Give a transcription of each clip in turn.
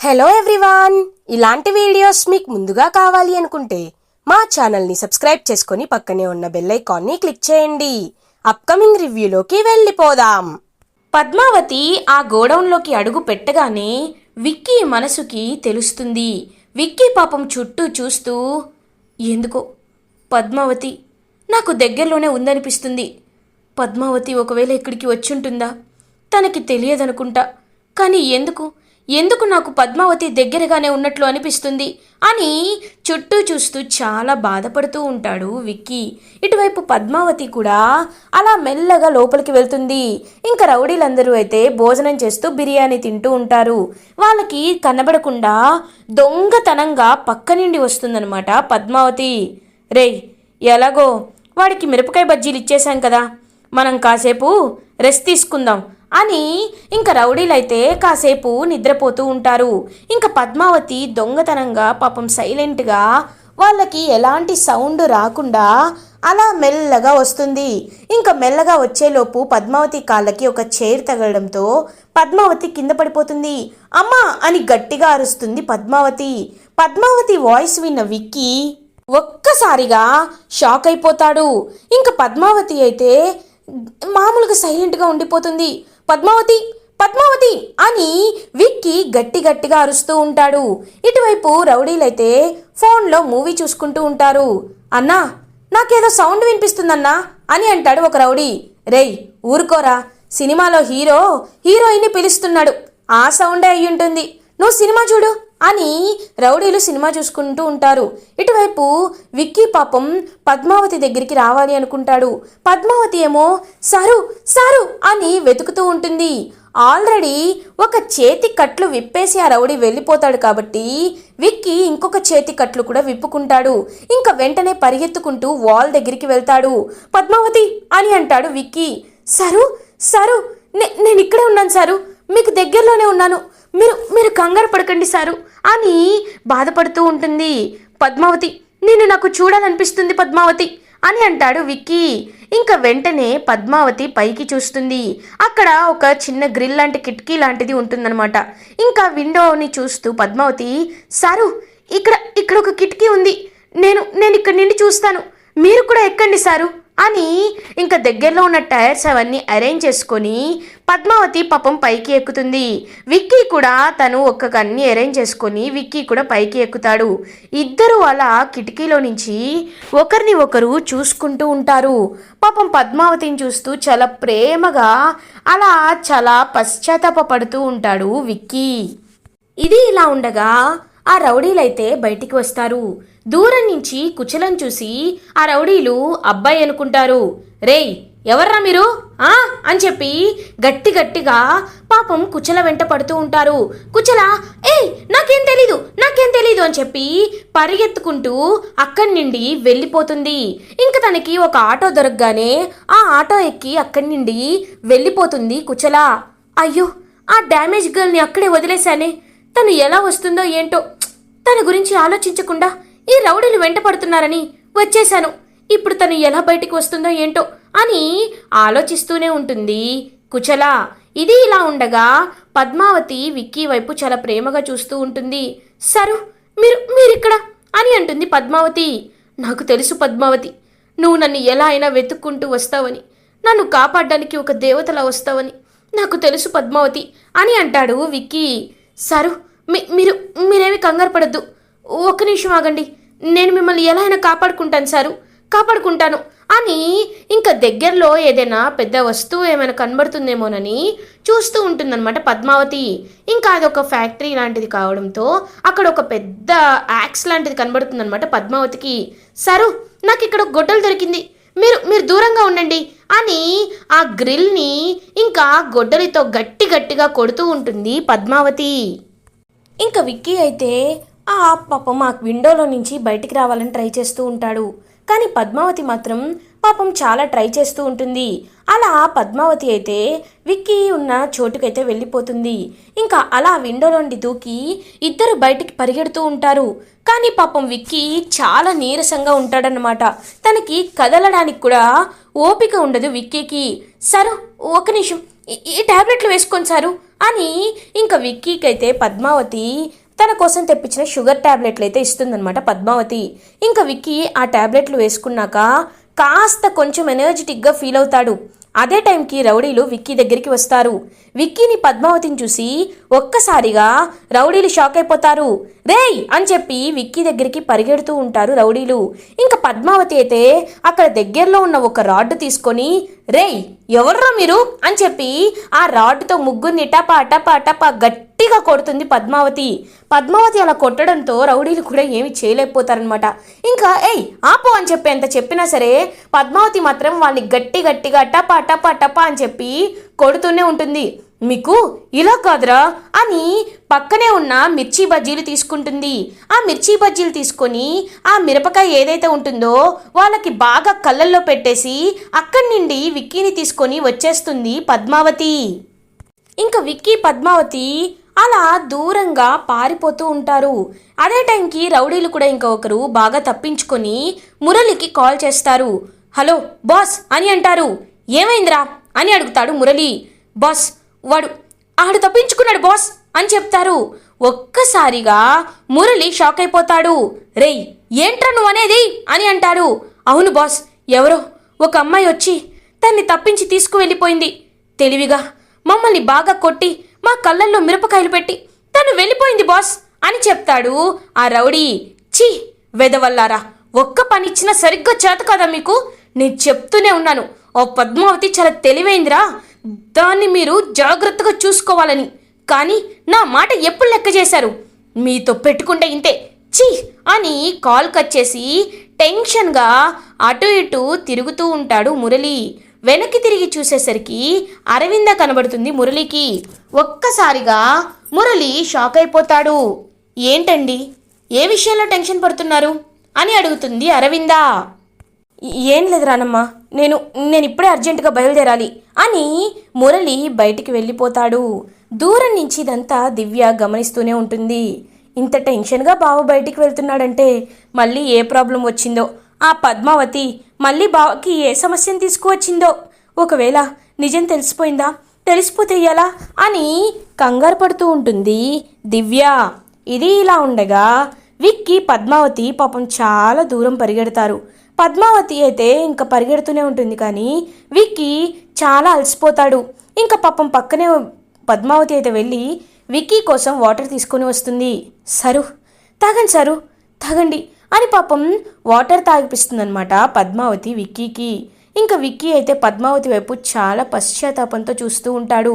Hello everyone, ఇలాంటి videos మీకు ముందుగా కావాలి అనుకుంటే మా ఛానల్ని సబ్స్క్రైబ్ చేసుకొని పక్కనే ఉన్న బెల్ ఐకాన్ని క్లిక్ చేయండి. అప్కమింగ్ రివ్యూలోకి వెళ్ళిపోదాం. పద్మావతి ఆ గోడౌన్లోకి అడుగు పెట్టగానే విక్కీ మనసుకి తెలుస్తుంది. విక్కీ పాపం చుట్టూ చూస్తూ, ఎందుకో పద్మావతి నాకు దగ్గరలోనే ఉందనిపిస్తుంది. పద్మావతి ఒకవేళ ఇక్కడికి వచ్చుంటుందా? తనకి తెలియదనుకుంటా. కానీ ఎందుకు నాకు పద్మావతి దగ్గరగానే ఉన్నట్లు అనిపిస్తుంది అని చుట్టూ చూస్తూ చాలా బాధపడుతూ ఉంటాడు విక్కీ. ఇటువైపు పద్మావతి కూడా అలా మెల్లగా లోపలికి వెళ్తుంది. ఇంకా రౌడీలందరూ అయితే భోజనం చేస్తూ బిర్యానీ తింటూ ఉంటారు. వాళ్ళకి కనబడకుండా దొంగతనంగా పక్క నుండి వస్తుందన్నమాట పద్మావతి. రేయ్, ఎలాగో వాడికి మిరపకాయ బజ్జీలు ఇచ్చేశాం కదా, మనం కాసేపు రెస్ట్ తీసుకుందాం అని ఇంకా రౌడీలైతే కాసేపు నిద్రపోతూ ఉంటారు. ఇంకా పద్మావతి దొంగతనంగా పాపం సైలెంట్గా వాళ్ళకి ఎలాంటి సౌండ్ రాకుండా అలా మెల్లగా వస్తుంది. ఇంకా మెల్లగా వచ్చేలోపు పద్మావతి కాళ్ళకి ఒక చైర్ తగలడంతో పద్మావతి కింద పడిపోతుంది. అమ్మా అని గట్టిగా అరుస్తుంది పద్మావతి వాయిస్ విన్న విక్కీ ఒక్కసారిగా షాక్ అయిపోతాడు. ఇంకా పద్మావతి అయితే మామూలుగా సైలెంట్గా ఉండిపోతుంది. పద్మావతి అని విక్కీ గట్టిగా అరుస్తూ ఉంటాడు. ఇటువైపు రౌడీలైతే ఫోన్లో మూవీ చూసుకుంటూ ఉంటారు. అన్నా, నాకేదో సౌండ్ వినిపిస్తుందన్నా అని అంటాడు ఒక రౌడీ. రేయ్, ఊరుకోరా, సినిమాలో హీరోయిన్ని పిలుస్తున్నాడు, ఆ సౌండే అయ్యుంటుంది, నువ్వు సినిమా చూడు అని రౌడీలు సినిమా చూసుకుంటూ ఉంటారు. ఇటువైపు విక్కీ పాపం పద్మావతి దగ్గరికి రావాలి అనుకుంటాడు. పద్మావతి ఏమో సారు అని వెతుకుతూ ఉంటుంది. ఆల్రెడీ ఒక చేతి కట్లు విప్పేసి ఆ రౌడీ వెళ్ళిపోతాడు కాబట్టి విక్కీ ఇంకొక చేతి కట్లు కూడా విప్పుకుంటాడు. ఇంకా వెంటనే పరిగెత్తుకుంటూ వాల్ దగ్గరికి వెళ్తాడు. పద్మావతి అని అంటాడు విక్కీ. సారు నేను ఇక్కడే ఉన్నాను సారు, మీకు దగ్గరలోనే ఉన్నాను, మీరు కంగారు పడకండి సారు అని బాధపడుతూ ఉంటుంది. పద్మావతి, నాకు చూడాలనిపిస్తుంది పద్మావతి అని అంటాడు విక్కీ. ఇంకా వెంటనే పద్మావతి పైకి చూస్తుంది. అక్కడ ఒక చిన్న గ్రిల్ లాంటి కిటికీ లాంటిది ఉంటుందన్నమాట. ఇంకా విండోని చూస్తూ పద్మావతి, సారు ఇక్కడ ఒక కిటికీ ఉంది, నేను ఇక్కడి నుండి చూస్తాను, మీరు కూడా ఎక్కండి సారు అని ఇంకా దగ్గరలో ఉన్న టైర్స్ అవన్నీ అరేంజ్ చేసుకొని పద్మావతి పాపం పైకి ఎక్కుతుంది. విక్కీ కూడా తను అన్నీ అరేంజ్ చేసుకొని విక్కీ కూడా పైకి ఎక్కుతాడు. ఇద్దరు అలా కిటికీలో నుంచి ఒకరిని ఒకరు చూసుకుంటూ ఉంటారు. పాపం పద్మావతిని చూస్తూ చాలా ప్రేమగా అలా చాలా పశ్చాత్తాపడుతూ ఉంటాడు విక్కీ. ఇది ఇలా ఉండగా ఆ రౌడీలైతే బయటికి వస్తారు. దూరం నుంచి కుచలను చూసి ఆ రౌడీలు అబ్బాయి అనుకుంటారు. రేయ్, ఎవర్రా మీరు అని చెప్పి గట్టిగా పాపం కుచల వెంట పడుతూ ఉంటారు. కుచల, ఏయ్ నాకేం తెలీదు అని చెప్పి పరిగెత్తుకుంటూ అక్కడి నుండి వెళ్ళిపోతుంది. ఇంకా తనకి ఒక ఆటో దొరకగానే ఆ ఆటో ఎక్కి అక్కడి నుండి వెళ్ళిపోతుంది కుచల. అయ్యో, ఆ డ్యామేజ్ గర్ల్ని అక్కడే వదిలేశానే, తను ఎలా వస్తుందో ఏంటో, తన గురించి ఆలోచించకుండా ఈ రౌడీలు వెంట పడుతున్నారని వచ్చేశాను, ఇప్పుడు తను ఎలా బయటికి వస్తుందో ఏంటో అని ఆలోచిస్తూనే ఉంటుంది కుచల. ఇది ఇలా ఉండగా పద్మావతి విక్కీ వైపు చాలా ప్రేమగా చూస్తూ ఉంటుంది. సరు, మీరిక్కడ అని అంటుంది పద్మావతి. నాకు తెలుసు పద్మావతి, నువ్వు నన్ను ఎలా అయినా వెతుక్కుంటూ వస్తావని, నన్ను కాపాడడానికి ఒక దేవతలా వస్తావని నాకు తెలుసు పద్మావతి అని అంటాడు విక్కీ. సరు, మీరేమి కంగారు పడద్దు, ఒక్క నిమిషం ఆగండి, నేను మిమ్మల్ని ఎలా అయినా కాపాడుకుంటాను అని ఇంకా దగ్గరలో ఏదైనా పెద్ద వస్తువు ఏమైనా కనబడుతుందేమోనని చూస్తూ ఉంటుందన్నమాట పద్మావతి. ఇంకా అదొక ఫ్యాక్టరీ లాంటిది కావడంతో అక్కడ ఒక పెద్ద యాక్స్ లాంటిది కనబడుతుందన్నమాట పద్మావతికి. సరు, నాకు ఇక్కడ గొడ్డలు దొరికింది, మీరు దూరంగా ఉండండి అని ఆ గ్రిల్ని ఇంకా గొడ్డలితో గట్టిగా కొడుతూ ఉంటుంది పద్మావతి. ఇంకా విక్కీ అయితే పాపం ఆ విండోలో నుంచి బయటికి రావాలని ట్రై చేస్తూ ఉంటాడు. కానీ పద్మావతి మాత్రం పాపం చాలా ట్రై చేస్తూ ఉంటుంది. అలా పద్మావతి అయితే విక్కీ ఉన్న చోటుకైతే వెళ్ళిపోతుంది. ఇంకా అలా విండోలోండి దూకి ఇద్దరు బయటికి పరిగెడుతూ ఉంటారు. కానీ పాపం విక్కీ చాలా నీరసంగా ఉంటాడన్నమాట. తనకి కదలడానికి కూడా ఓపిక ఉండదు విక్కీకి. సరు, ఒక నిమిషం ఈ టాబ్లెట్లు వేసుకోండి సారు అని ఇంకా విక్కీకి అయితే పద్మావతి తన కోసం తెప్పించిన షుగర్ టాబ్లెట్లు అయితే ఇస్తుందన్నమాట పద్మావతి. ఇంకా విక్కీ ఆ టాబ్లెట్లు వేసుకున్నాక కాస్త కొంచెం ఎనర్జెటిక్గా ఫీల్ అవుతాడు. అదే టైంకి రౌడీలు విక్కీ దగ్గరికి వస్తారు. విక్కీని పద్మావతిని చూసి ఒక్కసారిగా రౌడీలు షాక్ అయిపోతారు. రేయ్ అని చెప్పి విక్కీ దగ్గరికి పరిగెడుతూ ఉంటారు రౌడీలు. ఇంకా పద్మావతి అయితే అక్కడ దగ్గరలో ఉన్న ఒక రాడ్ తీసుకొని రేయ్ ఎవర్రా మీరు అని చెప్పి ఆ రాడ్తో ముగ్గురిని టపా టపా టపా గట్టిగా కొడుతుంది పద్మావతి. పద్మావతి అలా కొట్టడంతో రౌడీలు కూడా ఏమి చేయలేకపోతారనమాట. ఇంకా ఏయ్ ఆపో అని చెప్పి ఎంత చెప్పినా సరే పద్మావతి మాత్రం వాళ్ళని గట్టిగా టపా టపా టపా అని చెప్పి కొడుతూనే ఉంటుంది. మీకు ఇలా కాదురా అని పక్కనే ఉన్న మిర్చి బజ్జీలు తీసుకుంటుంది. ఆ మిర్చి బజ్జీలు తీసుకొని ఆ మిరపకాయ ఏదైతే ఉంటుందో వాళ్ళకి బాగా కళ్ళల్లో పెట్టేసి అక్కడి నుండి విక్కీని తీసుకొని వచ్చేస్తుంది పద్మావతి. ఇంకా విక్కీ పద్మావతి అలా దూరంగా పారిపోతూ ఉంటారు. అదే టైంకి రౌడీలు కూడా ఒకరు బాగా తప్పించుకొని మురళికి కాల్ చేస్తారు. హలో బాస్ అని అంటారు. ఏమైందిరా అని అడుగుతాడు మురళి. బాస్ ఆడు తప్పించుకున్నాడు బాస్ అని చెప్తారు. ఒక్కసారిగా మురళి షాక్ అయిపోతాడు. రేయ్ ఏంట్రా నువ్వు అనేది అని అంటారు. అవును బాస్, ఎవరో ఒక అమ్మాయి వచ్చి తన్ని తప్పించి తీసుకువెళ్ళిపోయింది. తెలివిగా మమ్మల్ని బాగా కొట్టి మా కళ్ళల్లో మిరపకాయలు పెట్టి తను వెళ్ళిపోయింది బాస్ అని చెప్తాడు ఆ రౌడీ. ఛీ వెదవల్లారా, ఒక్క పనిచ్చినా సరిగ్గా చేత కదా మీకు? నేను చెప్తూనే ఉన్నాను, ఓ పద్మావతి చాలా తెలివైందిరా, దాన్ని మీరు జాగ్రత్తగా చూసుకోవాలని. కానీ నా మాట ఎప్పుడు లెక్క చేశారు? మీతో పెట్టుకుంటే ఇంతే, ఛీ అని కాల్ కట్ చేసి టెన్షన్గా అటు ఇటు తిరుగుతూ ఉంటాడు మురళి. వెనక్కి తిరిగి చూసేసరికి అరవింద కనబడుతుంది మురళికి. ఒక్కసారిగా మురళి షాక్ అయిపోతాడు. ఏంటండి, ఏ విషయంలో టెన్షన్ పడుతున్నారు అని అడుగుతుంది అరవింద. ఏం లేదు రానమ్మా, నేను ఇప్పుడే అర్జెంటుగా బయలుదేరాలి అని మురళి బయటికి వెళ్ళిపోతాడు. దూరం నుంచి ఇదంతా దివ్య గమనిస్తూనే ఉంటుంది. ఇంత టెన్షన్గా బావ బయటికి వెళ్తున్నాడంటే మళ్ళీ ఏ ప్రాబ్లం వచ్చిందో, ఆ పద్మావతి మళ్ళీ బావకి ఏ సమస్యను తీసుకువచ్చిందో, ఒకవేళ నిజం తెలిసిపోయిందా, తెలిసిపోతే ఎలా అని కంగారు పడుతూ ఉంటుంది దివ్య. ఇది ఇలా ఉండగా విక్కీ పద్మావతి పాపం చాలా దూరం పరిగెడతారు. పద్మావతి అయితే ఇంకా పరిగెడుతూనే ఉంటుంది, కానీ విక్కీ చాలా అలసిపోతాడు. ఇంకా పాపం పక్కనే పద్మావతి అయితే వెళ్ళి విక్కీ కోసం వాటర్ తీసుకొని వస్తుంది. సరు తాగండి సరు తాగండి అని పాపం వాటర్ తాగిపిస్తుందనమాట పద్మావతి విక్కీకి. ఇంకా విక్కీ అయితే పద్మావతి వైపు చాలా పశ్చాత్తాపంతో చూస్తూ ఉంటాడు.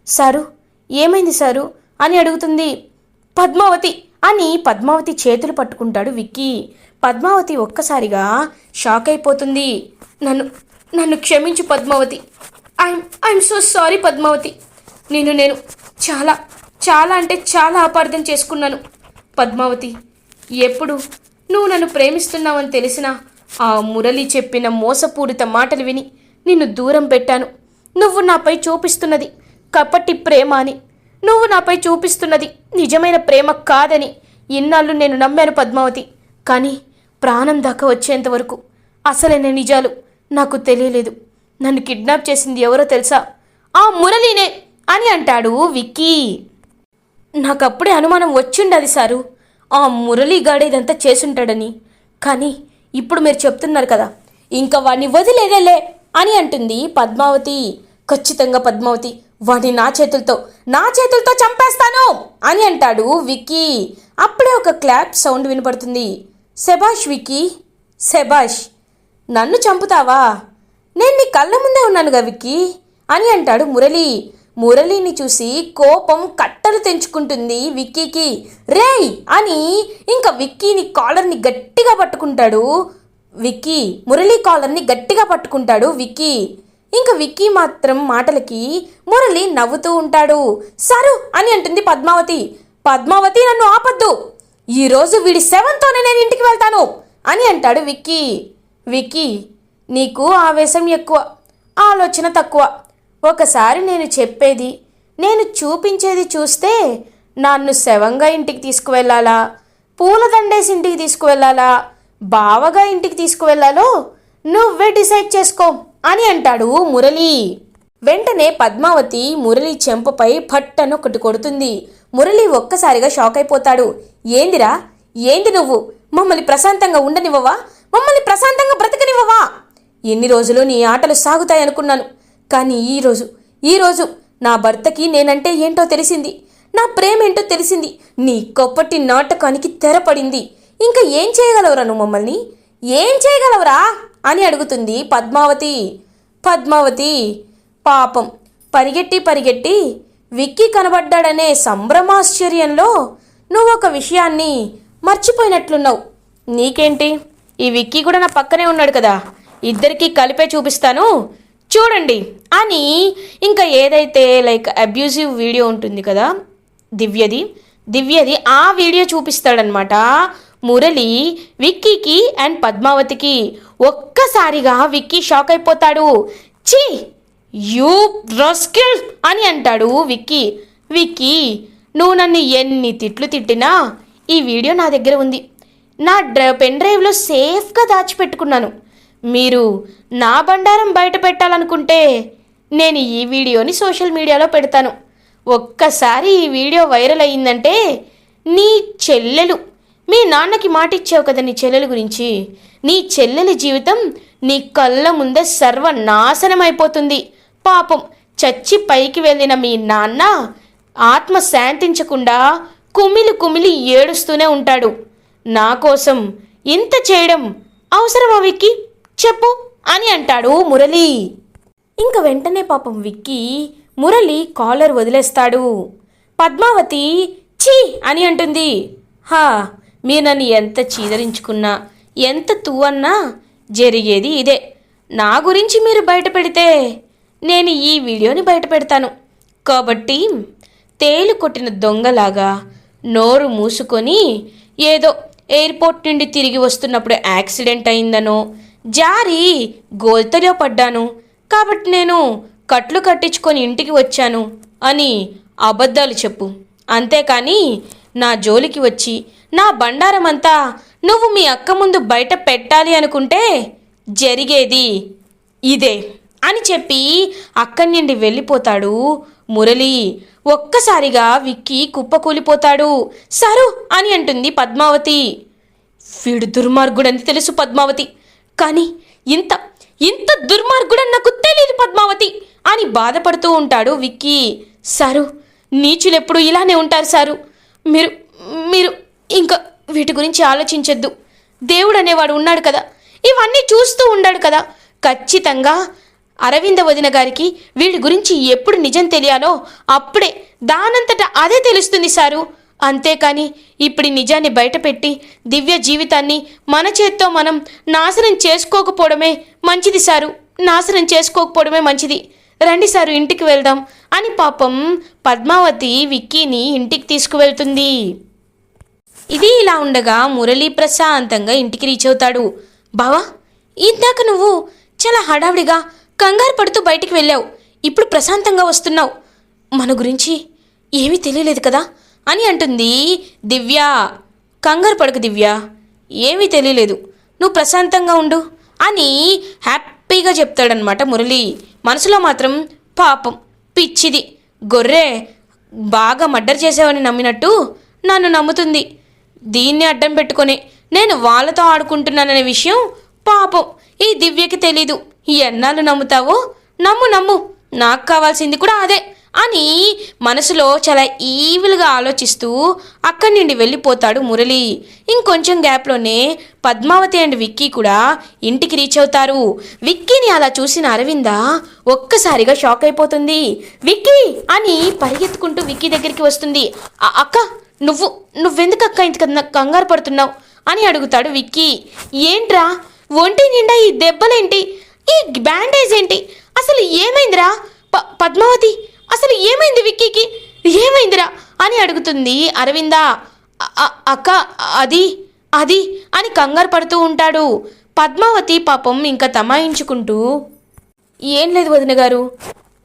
సరు ఏమైంది సరు అని అడుగుతుంది. పద్మావతి అని పద్మావతి చేతులు పట్టుకుంటాడు విక్కీ. పద్మావతి ఒక్కసారిగా షాక్ అయిపోతుంది. నన్ను క్షమించు Padmavati, I'm so sorry Padmavati, నేను చాలా చాలా అంటే చాలా అపార్థం చేసుకున్నాను పద్మావతి. ఎప్పుడు నువ్వు నన్ను ప్రేమిస్తున్నావని తెలిసినా ఆ మురళి చెప్పిన మోసపూరిత మాటలు విని నిన్ను దూరం పెట్టాను. నువ్వు నాపై చూపిస్తున్నది కపటి ప్రేమ అని, నువ్వు నాపై చూపిస్తున్నది నిజమైన ప్రేమ కాదని ఇన్నాళ్ళు నేను నమ్మాను పద్మావతి. కానీ ప్రాణం దాకా వచ్చేంతవరకు అసలైన నిజాలు నాకు తెలియలేదు. నన్ను కిడ్నాప్ చేసింది ఎవరో తెలుసా? ఆ మురళినే అని అంటాడు విక్కీ. నాకప్పుడే అనుమానం వచ్చిండది సారు, ఆ మురళీగాడే ఇదంతా చేసుంటాడని. కానీ ఇప్పుడు మీరు చెప్తున్నారు కదా, ఇంకా వాడిని వదిలేదేలే అని అంటుంది పద్మావతి. ఖచ్చితంగా పద్మావతి, వాడిని నా చేతులతో చంపేస్తాను అని అంటాడు విక్కీ. అప్పుడే ఒక క్లాప్ సౌండ్ వినపడుతుంది. శభాష్ విక్కీ, శభాష్, నన్ను చంపుతావా? నేను నీ కళ్ళ ముందే ఉన్నానుగా విక్కీ అని అంటాడు మురళి. మురళిని చూసి కోపం కట్టలు తెంచుకుంటుంది విక్కీకి. రేయ్ అని ఇంకా విక్కీని కాలర్ని గట్టిగా పట్టుకుంటాడు విక్కీ. మురళి కాలర్ని గట్టిగా పట్టుకుంటాడు విక్కీ. ఇంకా విక్కీ మాత్రం మాటలకి మురళి నవ్వుతూ ఉంటాడు. సరు అని అంటుంది పద్మావతి. పద్మావతి నన్ను ఆపద్దు, ఈరోజు వీడి శవంతోనే నేను ఇంటికి వెళ్తాను అని అంటాడు విక్కీ. విక్కీ, నీకు ఆవేశం ఎక్కువ, ఆలోచన తక్కువ. ఒకసారి నేను చెప్పేది, నేను చూపించేది చూస్తే నన్ను శవంగా ఇంటికి తీసుకువెళ్ళాలా, పూలదండేసి ఇంటికి తీసుకువెళ్ళాలా, బావగా ఇంటికి తీసుకువెళ్ళాలో నువ్వే డిసైడ్ చేసుకో అని అంటాడు మురళి. వెంటనే పద్మావతి మురళి చెంపపై పట్టను ఒకటి కొడుతుంది. మురళి ఒక్కసారిగా షాక్ అయిపోతాడు. ఏందిరా, ఏంది నువ్వు? మమ్మల్ని ప్రశాంతంగా ఉండనివ్వవా? మమ్మల్ని ప్రశాంతంగా బ్రతకనివ్వవా? ఎన్ని రోజులు నీ ఆటలు సాగుతాయనుకున్నాను, కానీ ఈరోజు నా భర్తకి నేనంటే ఏంటో తెలిసింది, నా ప్రేమేంటో తెలిసింది. నీ కొప్పటి నాటకానికి తెరపడింది. ఇంకా ఏం చేయగలవురా నువ్వు? మమ్మల్ని ఏం చేయగలవురా అని అడుగుతుంది పద్మావతి. పాపం పరిగెట్టి విక్కీ కనబడ్డాడనే సంభ్రమాశ్చర్యంలో నువ్వొక విషయాన్ని మర్చిపోయినట్లున్నావు. నీకేంటి, ఈ విక్కీ కూడా నా పక్కనే ఉన్నాడు కదా, ఇద్దరికీ కలిపే చూపిస్తాను చూడండి అని ఇంకా ఏదైతే లైక్ అబ్యూజివ్ వీడియో ఉంటుంది కదా దివ్యది ఆ వీడియో చూపిస్తాడనమాట మురళి విక్కీకి అండ్ పద్మావతికి. ఒక్కసారిగా విక్కీ షాక్ అయిపోతాడు. ఛీ, యూ రస్కిల్ అని అంటాడు విక్కీ. నువ్వు నన్ను ఎన్ని తిట్లు తిట్టినా ఈ వీడియో నా దగ్గర ఉంది, నా పెన్ డ్రైవ్లో సేఫ్గా దాచిపెట్టుకున్నాను. మీరు నా బండారం బయట పెట్టాలనుకుంటే నేను ఈ వీడియోని సోషల్ మీడియాలో పెడతాను. ఒక్కసారి ఈ వీడియో వైరల్ అయ్యిందంటే నీ చెల్లెలు, మీ నాన్నకి మాటిచ్చావు కదా నీ చెల్లెలు గురించి, నీ చెల్లెలి జీవితం నీ కళ్ళ ముందే సర్వనాశనం అయిపోతుంది. పాపం చచ్చి పైకి వెళ్ళిన మీ నాన్న ఆత్మ శాంతించకుండా కుమిలి ఏడుస్తూనే ఉంటాడు. నా కోసం ఇంత చేయడం అవసరమా విక్కీ, చెప్పు అని అంటాడు మురళి. ఇంక వెంటనే పాపం విక్కీ మురళి కాలర్ వదిలేస్తాడు. పద్మావతి ఛీ అని అంటుంది. మీరు నన్ను ఎంత చీదరించుకున్నా, ఎంత తూవన్నా జరిగేది ఇదే. నా గురించి మీరు బయట పెడితే నేను ఈ వీడియోని బయట పెడతాను. కాబట్టి తేలు కొట్టిన దొంగలాగా నోరు మూసుకొని, ఏదో ఎయిర్పోర్ట్ నుండి తిరిగి వస్తున్నప్పుడు యాక్సిడెంట్ అయిందనో, జారి గోల్తలో పడ్డాను కాబట్టి నేను కట్లు కట్టించుకొని ఇంటికి వచ్చాను అని అబద్ధాలు చెప్పు. అంతేకాని నా జోలికి వచ్చి నా బండారమంతా నువ్వు మీ అక్క ముందు బయట పెట్టాలి అనుకుంటే జరిగేది ఇదే అని చెప్పి అక్కడి నుండి వెళ్ళిపోతాడు మురళి. ఒక్కసారిగా విక్కీ కుప్పకూలిపోతాడు. సరు అని అంటుంది పద్మావతి. వీడు దుర్మార్గుడని తెలుసు పద్మావతి, కానీ ఇంత దుర్మార్గుడని నాకు తెలియదు పద్మావతి అని బాధపడుతూ ఉంటాడు విక్కీ. సారు, నీచులెప్పుడు ఇలానే ఉంటారు సారు. మీరు ఇంకా వీటి గురించి ఆలోచించొద్దు. దేవుడు అనేవాడు ఉన్నాడు కదా, ఇవన్నీ చూస్తూ ఉన్నాడు కదా. ఖచ్చితంగా అరవింద వదిన గారికి వీడి గురించి ఎప్పుడు నిజం తెలియాలో అప్పుడే దానంతటా అదే తెలుస్తుంది సారు. అంతేకాని ఇప్పుడు నిజాన్ని బయటపెట్టి దివ్య జీవితాన్ని మన చేత్తో మనం నాశనం చేసుకోకపోవడమే మంచిది సారు, నాశనం చేసుకోకపోవడమే మంచిది. రండి సారు, ఇంటికి వెళ్దాం అని పాపం పద్మావతి విక్కీని ఇంటికి తీసుకువెళ్తుంది. ఇది ఇలా ఉండగా మురళి ప్రశాంతంగా ఇంటికి రీచ్ అవుతాడు. బావా, ఇందాక నువ్వు చాలా హడావిడిగా కంగారు పడుతూ బయటికి వెళ్ళావు, ఇప్పుడు ప్రశాంతంగా వస్తున్నావు. మన గురించి ఏమీ తెలియలేదు కదా అని అంటుంది దివ్య. కంగారు పడకు దివ్య, ఏమీ తెలియలేదు, నువ్వు ప్రశాంతంగా ఉండు అని హ్యాపీగా చెప్తాడనమాట మురళి. మనసులో మాత్రం పాపం పిచ్చిది గొర్రె బాగా మర్డర్ చేసావని నమ్మినట్టు నన్ను నమ్ముతుంది. దీన్ని అడ్డం పెట్టుకొని నేను వాళ్ళతో ఆడుకుంటున్నాననే విషయం పాపం ఈ దివ్యకి తెలీదు. ఎన్నాళ్ళు నమ్ముతావో నమ్ము, నాకు కావాల్సింది కూడా అదే అని మనసులో చాలా ఈవిల్గా ఆలోచిస్తూ అక్కడి నుండి వెళ్ళిపోతాడు మురళి. ఇంకొంచెం గ్యాప్లోనే పద్మావతి అండ్ విక్కీ కూడా ఇంటికి రీచ్ అవుతారు. విక్కీని అలా చూసిన అరవింద ఒక్కసారిగా షాక్ అయిపోతుంది. విక్కీ అని పరిగెత్తుకుంటూ విక్కీ దగ్గరికి వస్తుంది. అక్క, నువ్వెందుకు అక్క ఇంత కంగారు పడుతున్నావు అని అడుగుతాడు విక్కీ. ఏంట్రా, ఒంటి నిండా ఈ దెబ్బలేంటి, ఈ బ్యాండేజ్ ఏంటి, అసలు ఏమైందిరా? పద్మావతి, అసలు ఏమైంది విక్కీకి, ఏమైందిరా అని అడుగుతుంది అరవింద. అక్క అది అని కంగారు పడుతూ ఉంటాడు. పద్మావతి పాపం ఇంకా తమాయించుకుంటూ, ఏం లేదు వదిన గారు,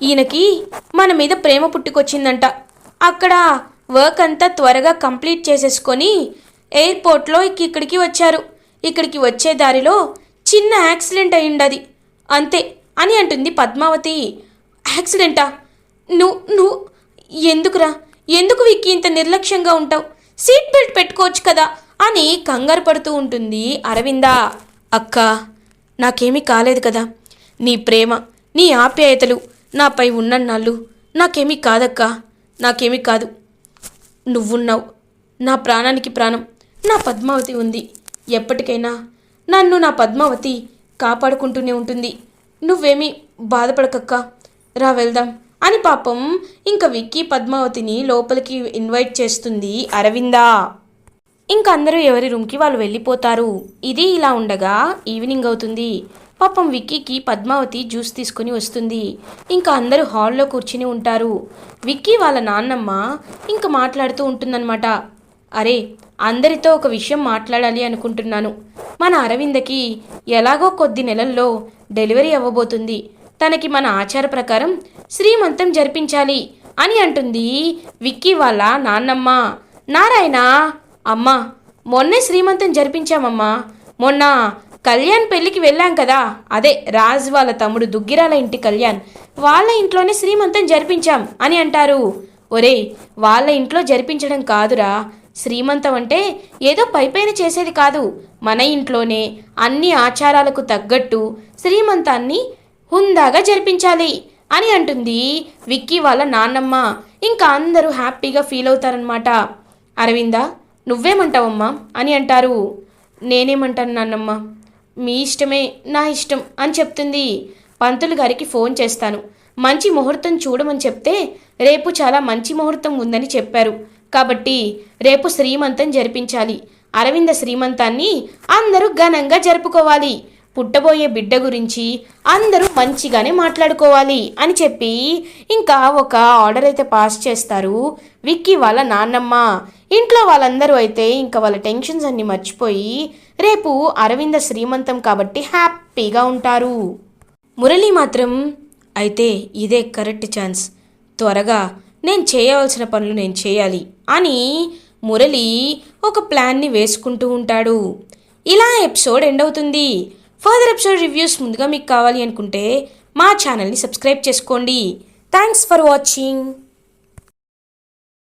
ఈయనకి మన మీద ప్రేమ పుట్టుకొచ్చిందంట. అక్కడ వర్క్ అంతా త్వరగా కంప్లీట్ చేసేసుకొని ఎయిర్పోర్ట్లో ఇక్కడికి వచ్చారు. ఇక్కడికి వచ్చే దారిలో చిన్న యాక్సిడెంట్ అయ్యిండది అంతే అని అంటుంది పద్మావతి. యాక్సిడెంటా? నువ్వు ఎందుకురా? ఎందుకు విక్కీ ఇంత నిర్లక్ష్యంగా ఉంటావు? సీట్ బెల్ట్ పెట్టుకోవచ్చు కదా అని కంగారు పడుతూ ఉంటుంది అరవింద. అక్క, నాకేమీ కాలేదు కదా. నీ ప్రేమ, నీ ఆప్యాయతలు నాపై ఉన్నన్నాళ్ళు నాకేమీ కాదక్కా, నాకేమీ కాదు. నువ్వున్నావు, నా ప్రాణానికి ప్రాణం నా పద్మావతి ఉంది. ఎప్పటికైనా నన్ను నా పద్మావతి కాపాడుకుంటూనే ఉంటుంది. నువ్వేమీ బాధపడకక్కా, రా వెళ్దాం అని పాపం ఇంకా విక్కీ పద్మావతిని లోపలికి ఇన్వైట్ చేస్తుంది అరవింద. ఇంకా అందరూ ఎవరి రూమ్కి వాళ్ళు వెళ్ళిపోతారు. ఇది ఇలా ఉండగా ఈవినింగ్ అవుతుంది. పాపం విక్కీకి పద్మావతి జ్యూస్ తీసుకుని వస్తుంది. ఇంకా అందరూ హాల్లో కూర్చుని ఉంటారు. విక్కీ వాళ్ళ నాన్నమ్మ ఇంకా మాట్లాడుతూ ఉంటుందన్నమాట. అరే, అందరితో ఒక విషయం మాట్లాడాలి అనుకుంటున్నాను. మన అరవిందకి ఎలాగో కొద్ది నెలల్లో డెలివరీ అవ్వబోతుంది. తనకి మన ఆచార ప్రకారం శ్రీమంతం జరిపించాలి అని అంటుంది విక్కీ వాళ్ళ నాన్నమ్మ. నారాయణ, అమ్మా మొన్నే శ్రీమంతం జరిపించామమ్మా. మొన్న కళ్యాణ్ పెళ్ళికి వెళ్ళాం కదా, అదే రాజ్ వాళ్ళ తమ్ముడు దుగ్గిరాల ఇంటి కళ్యాణ్, వాళ్ళ ఇంట్లోనే శ్రీమంతం జరిపించాం అని అంటారు. ఒరే, వాళ్ళ ఇంట్లో జరిపించడం కాదురా, శ్రీమంతం అంటే ఏదో పైపైన చేసేది కాదు. మన ఇంట్లోనే అన్ని ఆచారాలకు తగ్గట్టు శ్రీమంతాన్ని హుందాగా జరిపించాలి అని అంటుంది విక్కీ వాళ్ళ నాన్నమ్మ. ఇంకా అందరూ హ్యాపీగా ఫీల్ అవుతారనమాట. అరవిందా, నువ్వేమంటావమ్మా అని అంటారు. నేనేమంటాను నాన్నమ్మ, మీ ఇష్టమే నా ఇష్టం అని చెప్తుంది. పంతులు గారికి ఫోన్ చేస్తాను, మంచి ముహూర్తం చూడమని చెప్తే రేపు చాలా మంచి ముహూర్తం ఉందని చెప్పారు. కాబట్టి రేపు శ్రీమంతం జరిపించాలి. అరవింద శ్రీమంతాన్ని అందరూ ఘనంగా జరుపుకోవాలి. పుట్టబోయే బిడ్డ గురించి అందరూ మంచిగానే మాట్లాడుకోవాలి అని చెప్పి ఇంకా ఒక ఆర్డర్ అయితే పాస్ చేస్తారు విక్కీ వాళ్ళ నాన్నమ్మ. ఇంట్లో వాళ్ళందరూ అయితే ఇంకా వాళ్ళ టెన్షన్స్ అన్ని మర్చిపోయి రేపు అరవింద శ్రీమంతం కాబట్టి హ్యాపీగా ఉంటారు. మురళి మాత్రం అయితే ఇదే కరెక్ట్ ఛాన్స్, త్వరగా నేను చేయవలసిన పనులు నేను చేయాలి అని మురళి ఒక ప్లాన్ని వేసుకుంటూ ఉంటాడు. ఇలా ఎపిసోడ్ ఎండ్ అవుతుంది. ఫర్దర్ ఎపిసోడ్ రివ్యూస్ ముందుగా మీకు కావాలి అనుకుంటే మా ఛానల్ని సబ్స్క్రైబ్ చేసుకోండి. Thanks for watching.